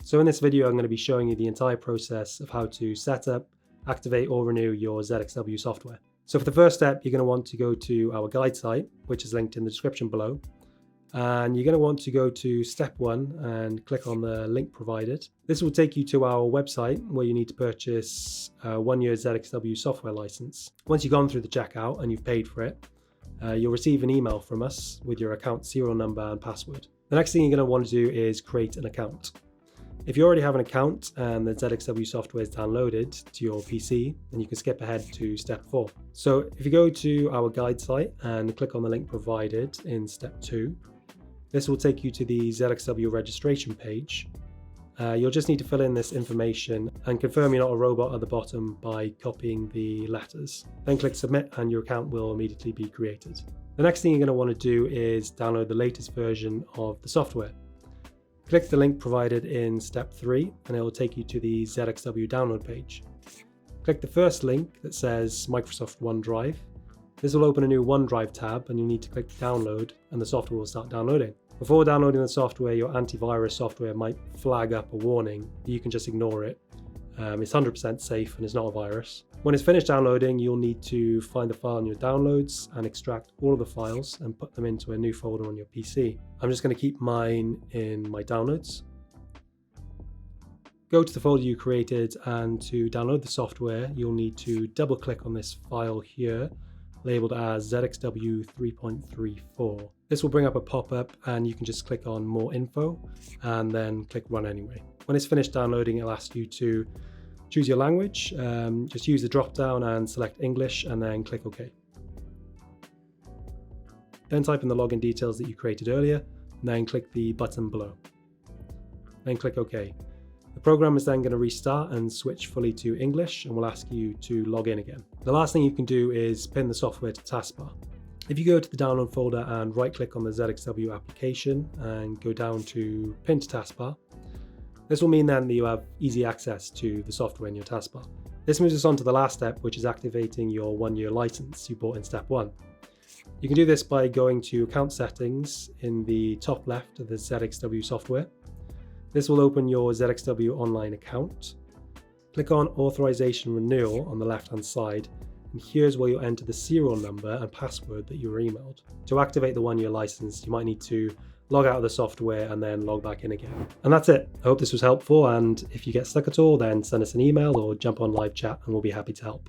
So in this video, I'm going to be showing you the entire process of how to set up, activate or renew your ZXW software. So for the first step, you're going to want to go to our guide site, which is linked in the description below. And you're going to want to go to step 1 and click on the link provided. This will take you to our website where you need to purchase a 1-year ZXW software license. Once you've gone through the checkout and you've paid for it, you'll receive an email from us with your account serial number and password. The next thing you're going to want to do is create an account. If you already have an account and the ZXW software is downloaded to your PC, then you can skip ahead to step 4. So if you go to our guide site and click on the link provided in step 2, this will take you to the ZXW registration page. You'll just need to fill in this information and confirm you're not a robot at the bottom by copying the letters. Then click submit and your account will immediately be created. The next thing you're going to want to do is download the latest version of the software. Click the link provided in step 3 and it will take you to the ZXW download page. Click the first link that says Microsoft OneDrive. This will open a new OneDrive tab and you'll need to click download and the software will start downloading. Before downloading the software, your antivirus software might flag up a warning. You can just ignore it. It's 100% safe and it's not a virus. When it's finished downloading, you'll need to find the file in your downloads and extract all of the files and put them into a new folder on your PC. I'm just going to keep mine in my downloads. Go to the folder you created, and to download the software, you'll need to double click on this file here, labeled as ZXW 3.34. This will bring up a pop-up and you can just click on more info and then click run anyway. When it's finished downloading, it'll ask you to choose your language. Just use the drop down and select English and then click OK. Then type in the login details that you created earlier and then click the button below. Then click OK. The program is then going to restart and switch fully to English and will ask you to log in again. The last thing you can do is pin the software to taskbar. If you go to the download folder and right click on the ZXW application and go down to pin to taskbar, this will mean then that you have easy access to the software in your taskbar. This moves us on to the last step, which is activating your 1-year license you bought in step 1. You can do this by going to account settings in the top left of the ZXW software. This will open your ZXW online account. Click on authorization renewal on the left hand side, and here's where you'll enter the serial number and password that you were emailed. To activate the 1-year license, you might need to log out of the software and then log back in again. And that's it. I hope this was helpful, and if you get stuck at all, then send us an email or jump on live chat and we'll be happy to help.